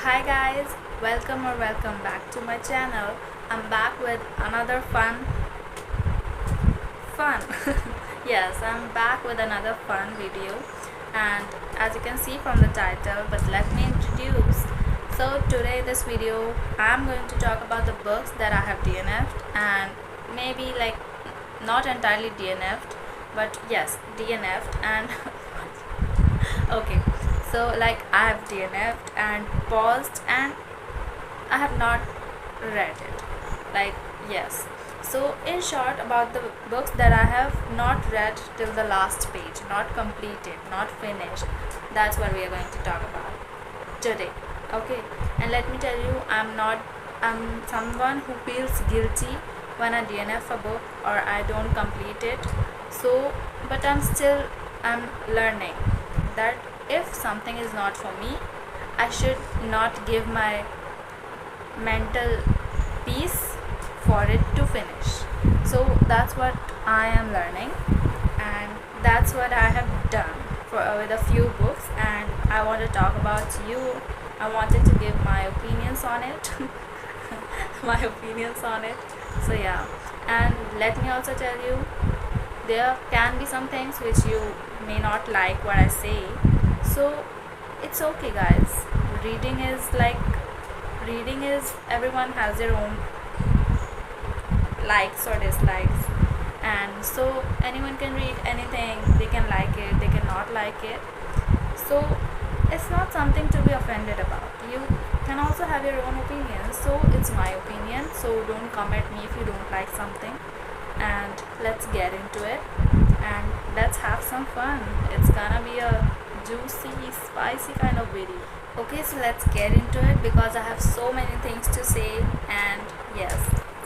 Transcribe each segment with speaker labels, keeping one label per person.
Speaker 1: Hi guys, welcome back to my channel. I'm back with another fun. Yes, I'm back with another fun video, and as you can see from the title, but let me introduce. So today this video I'm going to talk about the books that I have DNF'd, and maybe like not entirely DNF'd, but yes, DNF'd. And okay, so like I have DNF'd and paused, and I have not read it. Like, yes. So, in short, about the books that I have not read till the last page, not completed, not finished, that's what we are going to talk about today. Okay, and let me tell you, I'm someone who feels guilty when I DNF a book or I don't complete it. So, but I'm learning that if something is not for me, I should not give my mental peace for it to finish. So that's what I am learning, and that's what I have done for with a few books, and I want to talk about you. I wanted to give my opinions on it. My opinions on it. So yeah, and let me also tell you, there can be some things which you may not like what I say, so it's okay guys. Reading is everyone has their own likes or dislikes, and so anyone can read anything. They can like it, they cannot like it, so it's not something to be offended about. You can also have your own opinion, so it's my opinion, so don't come at me if you don't like something. And let's get into it, and let's have some fun. It's gonna be a juicy, spicy kind of video. Okay, so let's get into it because I have so many things to say, and yes,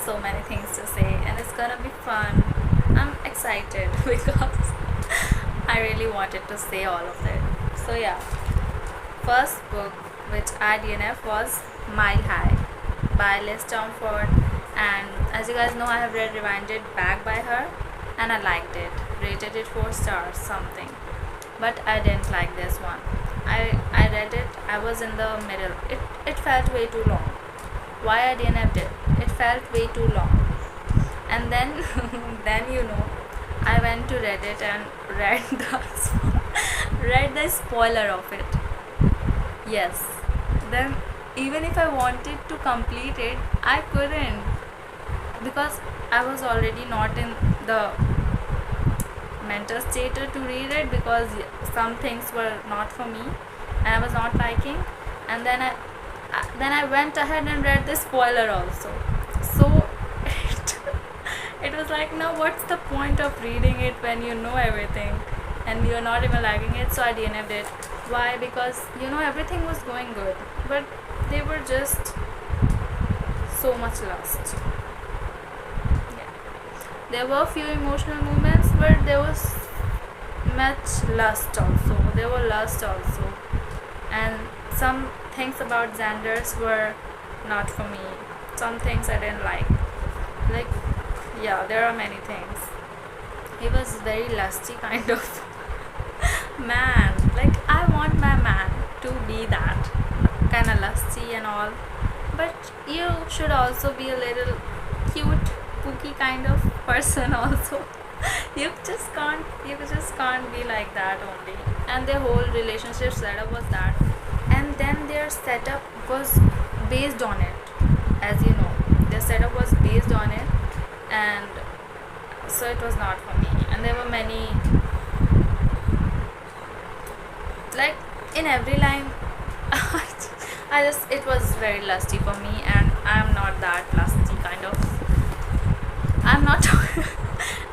Speaker 1: so many things to say, and it's gonna be fun. I'm excited because I really wanted to say all of it. So yeah, first book which I DNF was Mile High by Liz Tomford, and as you guys know, I have read Rewinded back by her, and I liked it, rated it 4 stars something, but I didn't like this one. I read it, I was in the middle. It felt way too long. Why I DNF'd it? It felt way too long. And then I went to Reddit and read read the spoiler of it. Yes. Then even if I wanted to complete it, I couldn't, because I was already not in the mental state to read it, because some things were not for me and I was not liking. And then I went ahead and read the spoiler also. So it was like, now what's the point of reading it when you know everything and you're not even liking it? So I DNF'd it. Why? Because everything was going good, but they were just so much lost. Yeah. There were few emotional moments, but there was much lust also. There were lust also, and some things about Xander's were not for me. Some things I didn't like. Like, yeah, there are many things. He was very lusty kind of man. Like, I want my man to be that kind of lusty and all, but you should also be a little cute, pooky kind of person also. You just can't be like that only. And their whole relationship setup was that, and then their setup was based on it. As you know, their setup was based on it, and so it was not for me. And there were many, like, in every line it was very lusty for me, and I'm not that lusty kind of. I'm not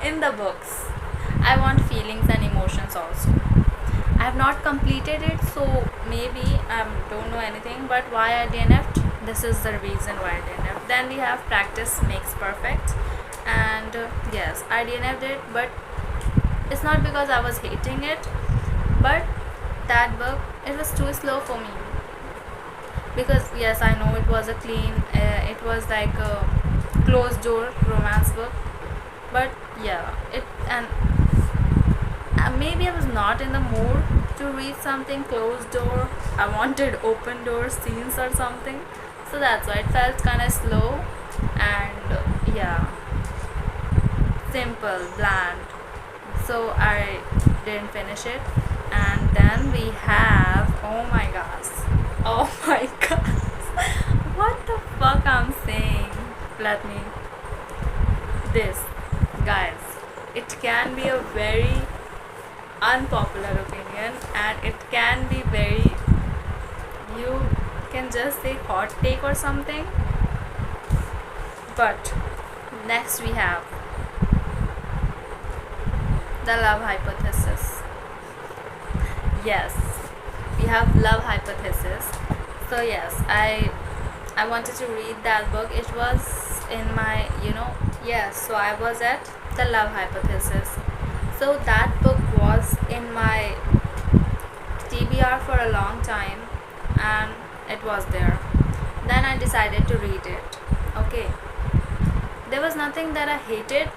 Speaker 1: in the books. I want feelings and emotions also. I have not completed it, so maybe I don't know anything. But why I DNF'd? This is the reason why I DNF'd. Then we have practice makes perfect, and yes, I DNF'd it, but it's not because I was hating it, but that book, it was too slow for me. Because yes, I know it was it was like a closed door romance book, but yeah, maybe I was not in the mood to read something closed door. I wanted open door scenes or something. So that's why it felt kind of slow and yeah, simple, bland. So I didn't finish it. And then we have, oh my gosh, oh my gosh, what the fuck I'm saying? Let me, this, guys, it can be a very unpopular opinion and it can be very, you can just say hot take or something. But next we have the love hypothesis. Yes, we have love hypothesis. So yes, I wanted to read that book. It was in my, yes, so I was at the love hypothesis. So that book was in my TBR for a long time and it was there. Then I decided to read it. Okay, there was nothing that I hated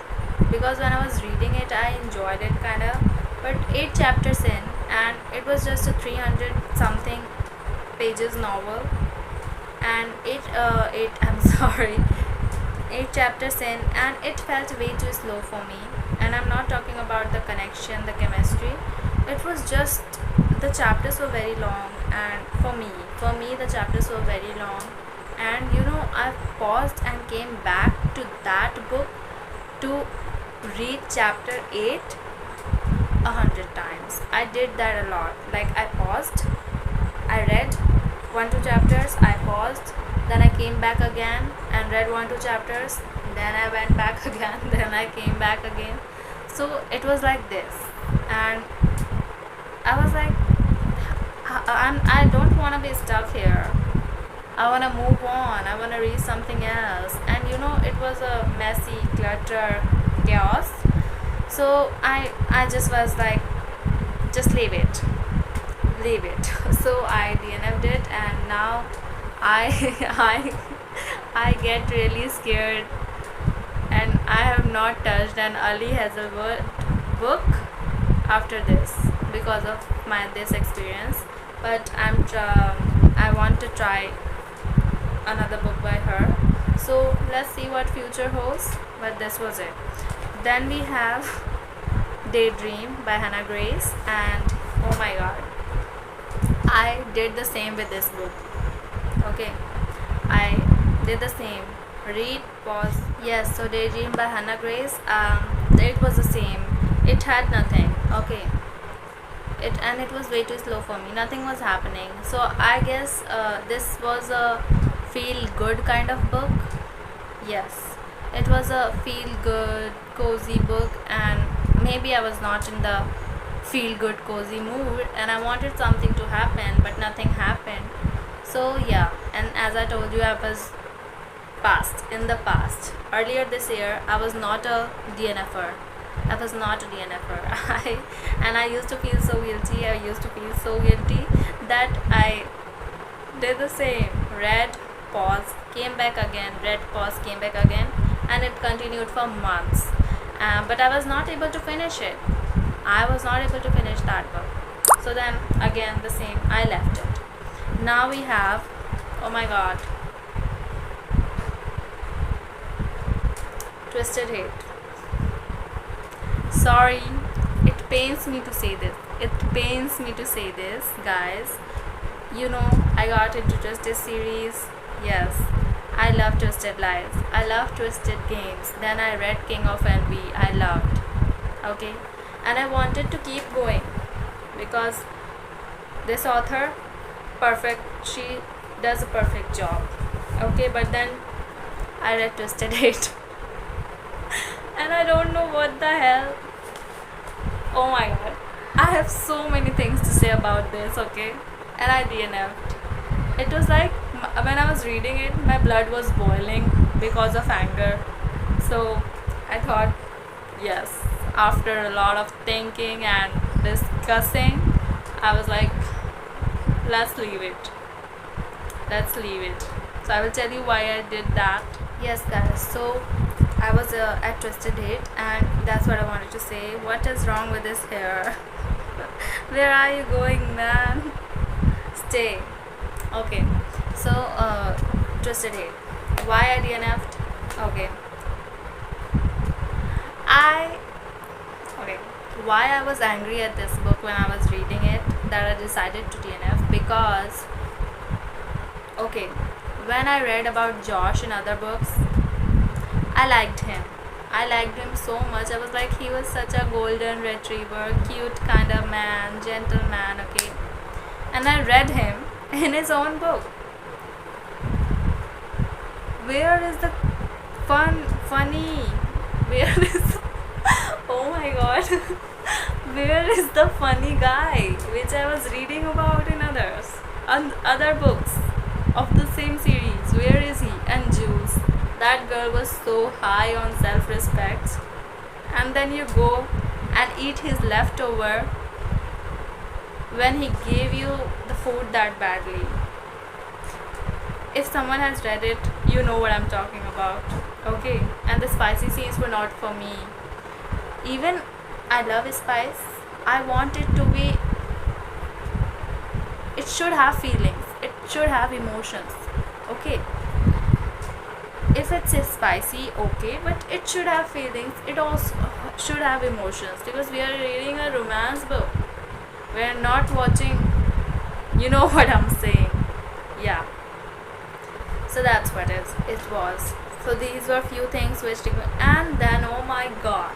Speaker 1: because when I was reading it I enjoyed it kind of, but 8 chapters in and it was just a 300 something pages novel and 8 chapters in and it felt way too slow for me. And I'm not talking about the connection, the chemistry, it was just the chapters were very long. And for me the chapters were very long, and I paused and came back to that book to read chapter 8 100 times. I did that a lot. Like I paused, I read 1-2 chapters, I paused, then I came back again and read 1-2 chapters, then I went back again, then I came back again. So it was like this, and I was like, I don't want to be stuck here. I want to move on. I want to read something else. And it was a messy, clutter, chaos. So I just was like, just leave it. So I DNF'd it, and now I get really scared, and I have not touched an early Hazelwood book after this because of this experience. But I want to try another book by her. So let's see what future holds. But this was it. Then we have Daydream by Hannah Grace, and oh my god, I did the same with this book. Okay, I did the same. Read, pause. Yes, so Daydream by Hannah Grace, it was the same. It had nothing. Okay, it was way too slow for me. Nothing was happening. So I guess this was a feel good kind of book. Yes, it was a feel good cozy book, and maybe I was not in the feel good cozy mood and I wanted something to happen, but nothing happened. So yeah, and as I told you, I was in the past earlier this year I was not a DNFer. I used to feel so guilty that I did the same. Read, pause, came back again, read, pause, came back again, and it continued for months. But I was not able to finish it. That book. So then again the same, I left it. Now we have, oh my god, Twisted Hate. Sorry, it pains me to say this. Guys. I got into Twisted series. Yes, I love Twisted Lies. I love Twisted Games. Then I read King of Envy. I loved. Okay, and I wanted to keep going because this author, perfect. She does a perfect job. Okay, but then I read Twisted Hate. And I don't know what the hell. Oh my god, I have so many things to say about this. Okay, and I DNF'd. It was like when I was reading it, my blood was boiling because of anger. So I thought, yes, after a lot of thinking and discussing, I was like, let's leave it. So I will tell you why I did that. Yes, guys, so I was at Twisted Hate, and that's what I wanted to say. What is wrong with this hair? Where are you going, man? Stay. Okay. So, Twisted Hate. Why I DNF'd? Okay. I okay. Why I was angry at this book when I was reading it, that I decided to DNF, because okay, when I read about Josh in other books, I liked him. I liked him so much. I was like, he was such a golden retriever, cute kind of man, gentleman, okay. And I read him in his own book. Where is the funny? Where is oh my god. Where is the funny guy which I was reading about in other books of the same series? Where is he? And Jules, that girl was so high on self-respect, and then you go and eat his leftover when he gave you the food that badly. If someone has read it, you know what I'm talking about. Okay, and the spicy scenes were not for me. Even I love spice, I want it to be, it should have feelings, it should have emotions. Okay, if it's spicy, okay, but it should have feelings, it also should have emotions, because we are reading a romance book. We are not watching, you know what I'm saying. Yeah, so that's what it was. So these were few things which and then oh my god,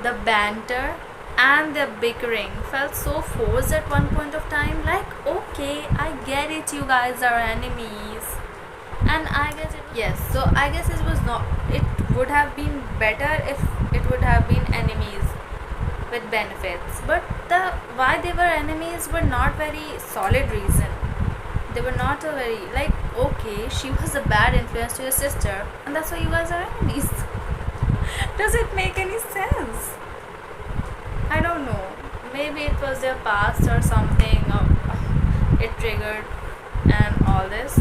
Speaker 1: the banter and the bickering felt so forced at one point of time. Like, okay, I get it, you guys are enemies, and I guess so I guess it was not, it would have been better if it would have been enemies with benefits, but the why they were enemies were not very solid reason. They were not a very, like, okay, she was a bad influence to your sister and that's why you guys are enemies. Does it make any sense? I don't know. Maybe it was their past or something, or it triggered and all this.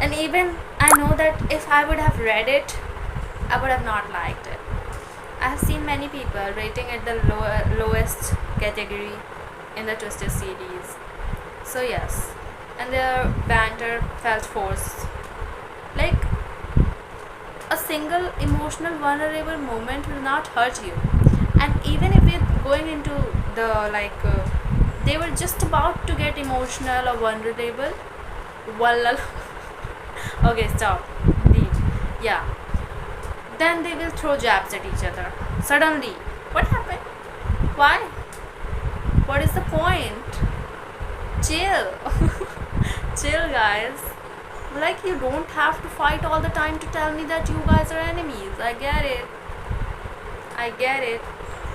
Speaker 1: And even I know that if I would have read it, I would have not liked it. I have seen many people rating it the lowest category in the Twisted series. So yes, and their banter felt forced. Like, a single emotional vulnerable moment will not hurt you, and even if we're going into the they were just about to get emotional or vulnerable, okay, stop. Yeah, then they will throw jabs at each other suddenly. What happened? Why? What is the point? Chill. Chill, guys. Like, you don't have to fight all the time to tell me that you guys are enemies. I get it,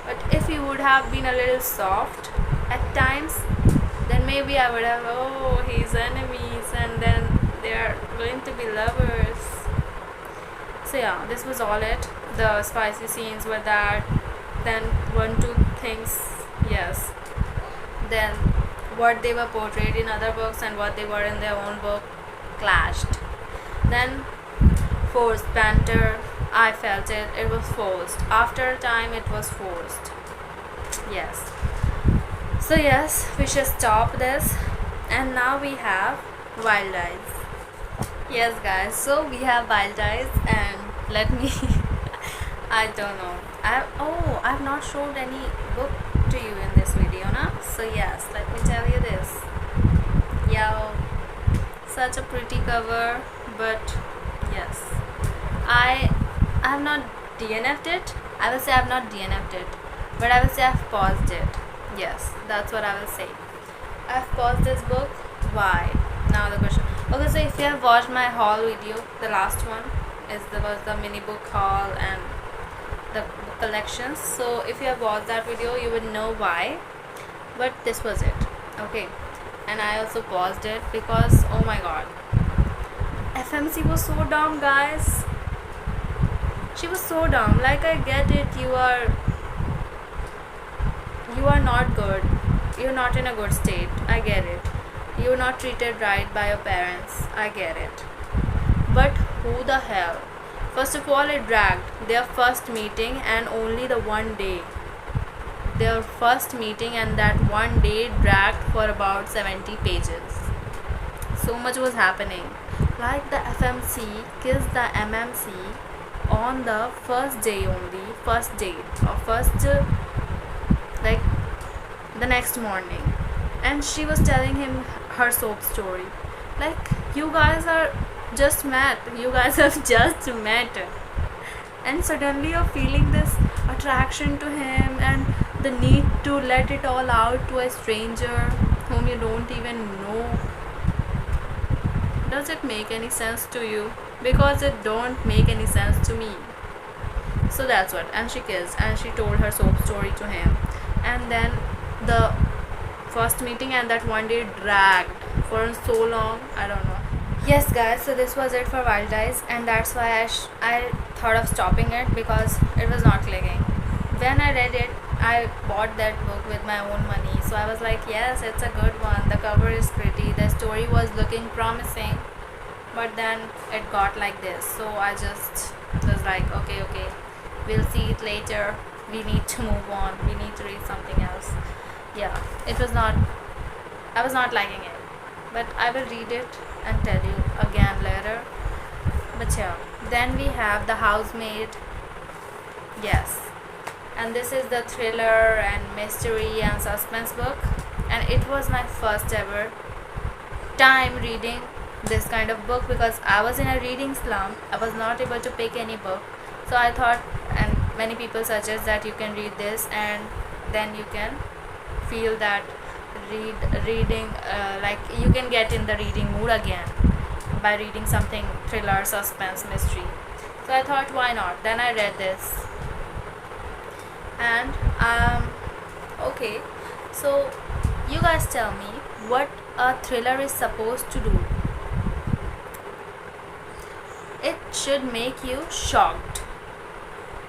Speaker 1: but if you would have been a little soft at times, then maybe I would have, oh, he's enemies, and then they are going to be lovers. So yeah, this was all it. The spicy scenes were that. Then 1-2 things, yes. Then what they were portrayed in other books and what they were in their own book clashed. Then forced banter, I felt it. It was forced. After a time, it was forced. Yes. So yes, we should stop this. And now we have Wild Eyes. Yes, guys. So we have Wild Eyes, and let me. I don't know. I've not showed any book to you in this video, na? So yes, let me tell you this. Yeah, such a pretty cover, but yes, I have not DNF'd it. I will say I have not DNF'd it, but I will say I've paused it. Yes, that's what I will say. I've paused this book. Why? Now the question. Okay, so if you have watched my haul video, the last one was the mini book haul and the collections. So if you have watched that video, you would know why. But this was it. Okay, and I also paused it because oh my god, FMC was so dumb, guys. She was so dumb. Like, I get it, you are not good, you're not in a good state, I get it, you're not treated right by your parents, I get it, but who the hell? First of all, it dragged their first meeting and only the one day their first meeting, and that one day dragged for about 70 pages. So much was happening. Like the FMC kissed the MMC on the first day only, first date, or first like the next morning, and she was telling him her soap story. Like, you guys are just met, you guys have just met, and suddenly you're feeling this attraction to him and the need to let it all out to a stranger whom you don't even know. Does it make any sense to you? Because it don't make any sense to me. So that's what. And she kissed and she told her soap story to him, and then the first meeting and that one day dragged for so long. I don't know. Yes guys, so this was it for Wild Eyes, and that's why I thought of stopping it, because it was not clicking. When I read it, I bought that book with my own money, so I was like, yes, it's a good one, the cover is pretty, the story was looking promising, but then it got like this. So I just was like, okay, we'll see it later, we need to move on, we need to read something else. Yeah, I was not liking it, but I will read it and tell you again later. But yeah, then we have The Housemaid. Yes, and this is the thriller and mystery and suspense book, and it was my first ever time reading this kind of book, because I was in a reading slump. I was not able to pick any book, so I thought, and many people suggest that you can read this and then you can feel that reading like you can get in the reading mood again by reading something thriller, suspense, mystery. So I thought, why not? Then I read this, and okay, so you guys tell me what a thriller is supposed to do. It should make you shocked.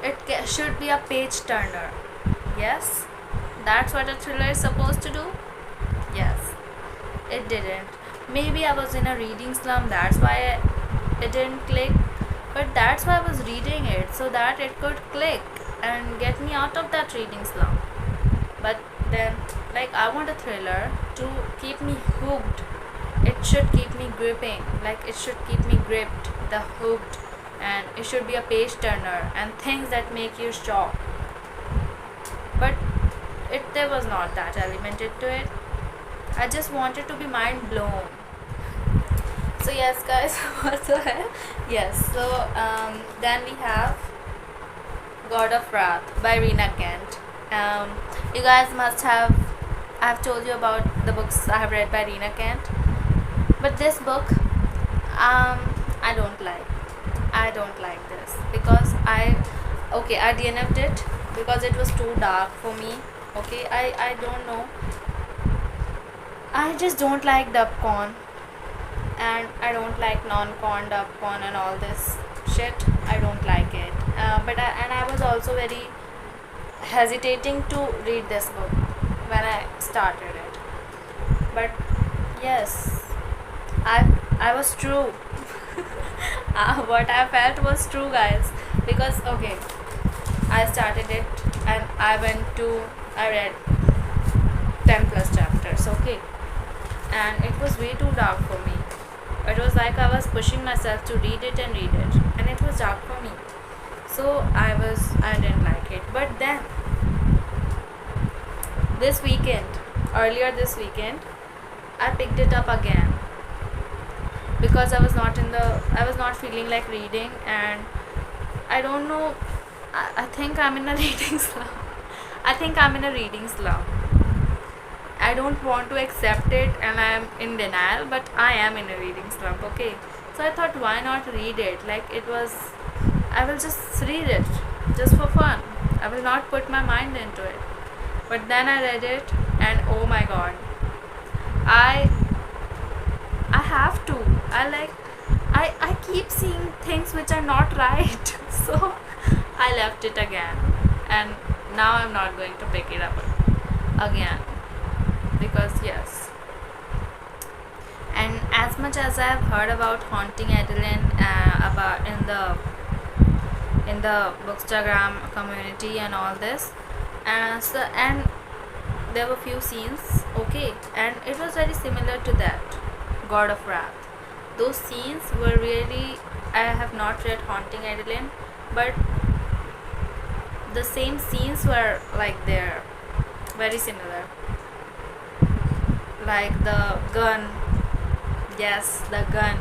Speaker 1: It should be a page turner. Yes, that's what a thriller is supposed to do. Yes, it didn't. Maybe I was in a reading slump, that's why it didn't click, but that's why I was reading it, so that it could click and get me out of that reading slump. But then, like, I want a thriller to keep me hooked. It should keep me gripping, like it should keep me gripped, the hooked, and it should be a page turner and things that make you shocked. But there was not that element into it. I just wanted to be mind blown. So yes guys, what the hell? Yes, so then we have God of Wrath by Rina Kent. You guys must have, I've told you about the books I have read by Rina Kent, but this book I don't like this, because I DNFed it because it was too dark for me. Okay, I don't know, I just don't like dubcon, and I don't like non-con dubcon and all this shit. I don't like it. But I was also very hesitating to read this book when I started it. But yes, I was true. What I felt was true, guys. Because okay, I started it and I read 10 plus chapters. Okay, and it was way too dark for me. It was like I was pushing myself to read it, and it was dark for me. So I didn't like it. But then earlier this weekend, I picked it up again, because I was not feeling like reading, and I don't know, I think I'm in a reading slump. I don't want to accept it, and I am in denial, but I am in a reading slump. Okay, so I thought, why not read it? Like, I will just read it just for fun. I will not put my mind into it. But then I read it, and oh my god, I have to. I keep seeing things which are not right. So I left it again, and now I'm not going to pick it up again, because yes. And as much as I've heard about Haunting Adeline about in the bookstagram community and all this, and there were few scenes, okay, and it was very similar to that, God of Wrath. Those scenes were really, I have not read Haunting Adeline, but the same scenes were like there, very similar. Like the gun, yes, the gun.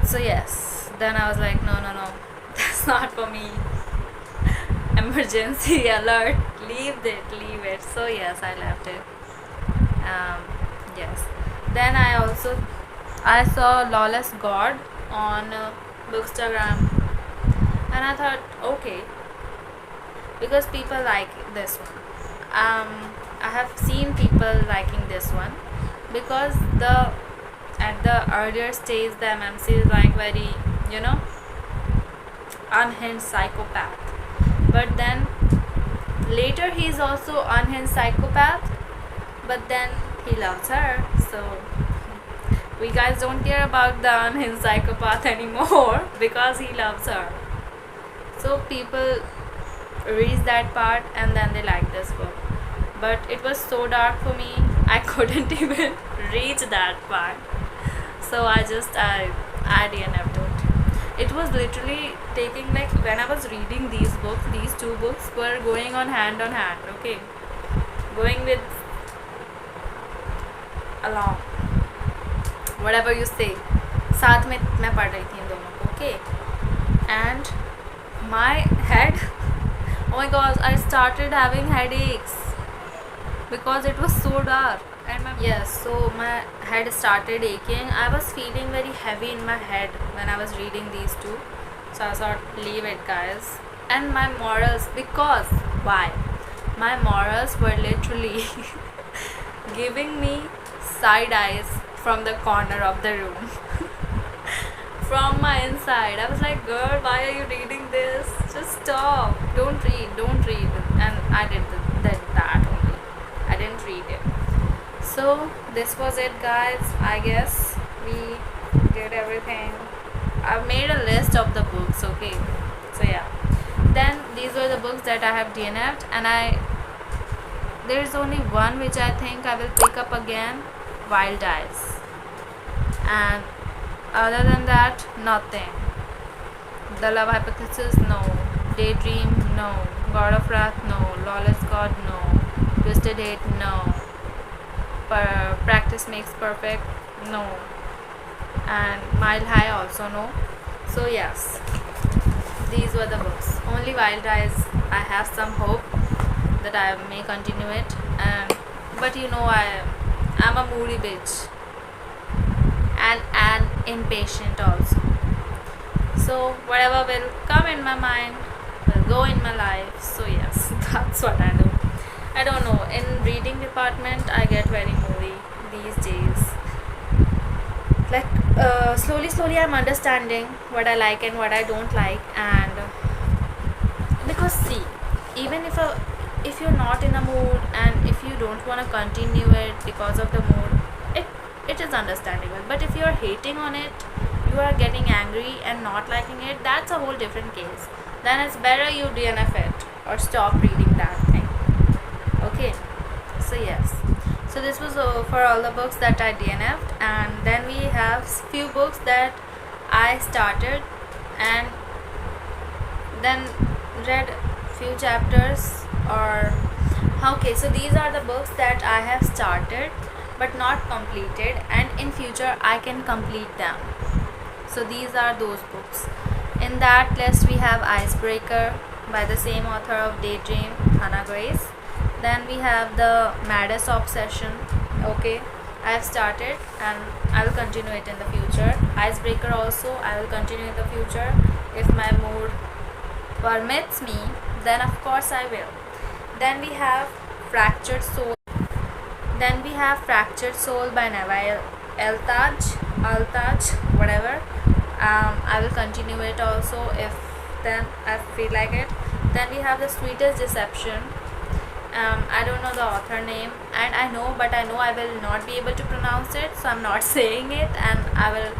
Speaker 1: So yes, then I was like, no, that's not for me. Emergency alert, leave it. So yes, I left it. Yes. Then I saw Lawless God on Bookstagram, and I thought, okay, because people like this one. I have seen people liking this one because at the earlier stage the MMC is like very, unhinged psychopath, but then later he is also unhinged psychopath, but then he loves her. So we guys don't care about the unhinged psychopath anymore because he loves her. So people reach that part and then they like this book, but it was so dark for me, I couldn't even reach that part. So I DNF'd it. It was literally taking, like, when I was reading these two books were going on hand, okay, going with along, whatever you say, साथ में मैं पढ़ रही थी इन दोनों को, okay, and my head, oh my god, I started having headaches because it was so dark. And so my head started aching. I was feeling very heavy in my head when I was reading these two. So I thought, leave it, guys. And my morals, because why? My morals were literally giving me side eyes from the corner of the room. From my inside, I was like, girl, why are you reading this? Just stop. Don't read. And I did that only. I didn't read it. So this was it, guys. I guess we did everything. I've made a list of the books, okay. So yeah. Then these were the books that I have DNF'd, and there's only one which I think I will pick up again, Wild Eyes. And other than that, nothing. The Love Hypothesis, no. Daydream, no. God of Wrath, no. Lawless God, no. Twisted Hate, no. Practice Makes Perfect, no. And Mile High, also no. So yes, these were the books. Only Wild Eyes, I have some hope that I may continue it. But I'm a moody bitch and impatient also. So whatever will come in my mind will go in my life. So yes, that's what I do. I don't know, in reading department I get very moody these days. Like slowly I'm understanding what I like and what I don't like. And because see, even if you're not in a mood and if you don't want to continue it because of the mood, it is understandable. But if you're hating on it, you are getting angry and not liking it, that's a whole different case. Then it's better you DNF it or stop reading that thing. Okay, so yes, so this was for all the books that I DNF'd. And then we have few books that I started and then read few chapters, or okay, so these are the books that I have started but not completed, and in future I can complete them. So these are those books. In that list we have Icebreaker by the same author of Daydream, Hannah Grace. Then we have The Maddest Obsession. Okay, I have started and I will continue it in the future. Icebreaker also I will continue in the future. If my mood permits me, then of course I will. Then we have Fractured Soul. By Nawail Altaj, whatever. I will continue it also if then I feel like it. Then we have The Sweetest Deception. I don't know the author name, and I know I will not be able to pronounce it, so I'm not saying it, and I will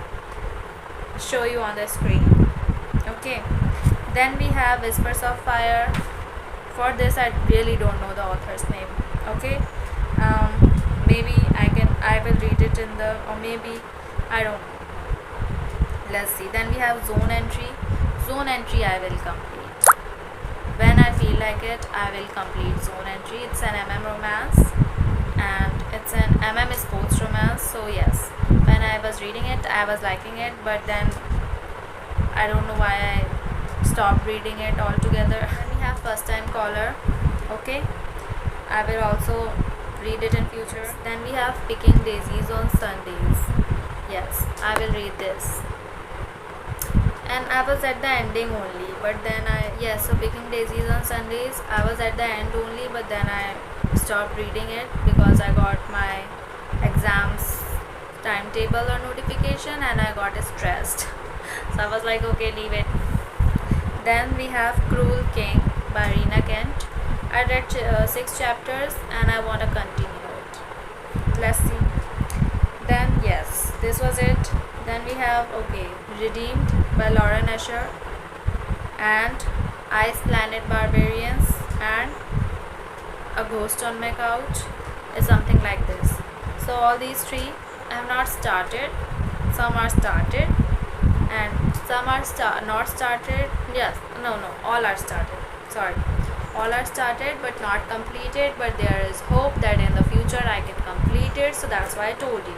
Speaker 1: show you on the screen. Okay. Then we have Whispers of Fire. For this I really don't know the author's name. Okay. Maybe I will read it in the, or maybe I don't know. Let's see. Then we have zone entry. Zone entry I will complete when I feel like it. I will complete zone entry. It's an romance, and it's an sports romance. So yes, when I was reading it I was liking it, but then I don't know why I stopped reading it altogether. Then we have first time caller. Okay, I will also read it in future. Then we have picking daisies on Sundays. Yes, I will read this. And I was at the ending only, but then so picking daisies on Sundays, I was at the end only, but then I stopped reading it because I got my exams timetable or notification and I got stressed. So I was like, okay, leave it. Then we have Cruel King by Rina Kent. I read 6 chapters and I want to continue it. Let's see. Then yes, this was it. Then we have Redeemed by Lauren Asher, and Ice Planet Barbarians, and A Ghost on My Couch is something like this. So all these 3 I have not started. Some are started and some are not started. Yes, no, all are started. Sorry, all are started but not completed. But there is hope that in the future I can complete it. So that's why I told you.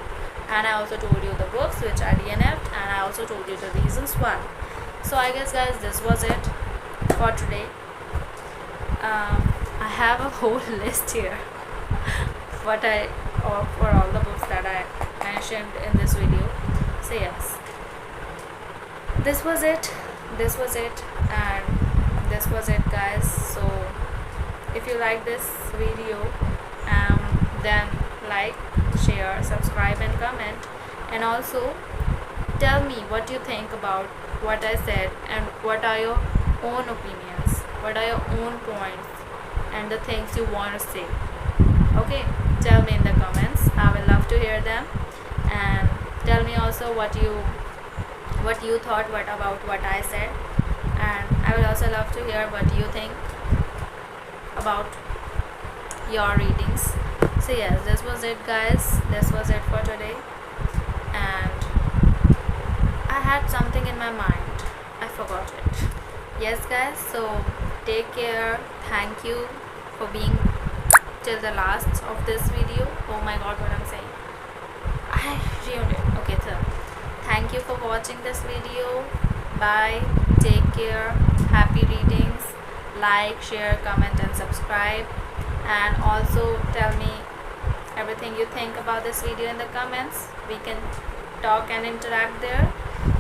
Speaker 1: And I also told you the books which I DNFed, and I also told you the reasons why. So I guess guys, this was it for today. I have a whole list here for all the books that I mentioned in this video. So yes, this was it, and this was it guys. So if you like this video, then like, share, subscribe and comment, and also tell me what you think about what I said, and what are your own opinions, what are your own points and the things you want to say. Okay, tell me in the comments. I will love to hear them. And tell me also what you thought about what I said, and I will also love to hear what you think about your readings. So yes, this was it guys, this was it for today. And I had something in my mind, I forgot it. Yes guys, so take care. Thank you for being till the last of this video. Oh my god, what I'm saying, I ruined it. Okay, so thank you for watching this video. Bye, take care, happy readings. Like, share, comment and subscribe, and also tell me everything you think about this video in the comments. We can talk and interact there.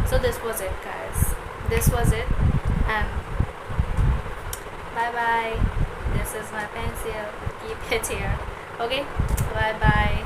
Speaker 1: So this was it guys, this was it, and bye bye. This is my pencil, keep it here. Okay, bye bye.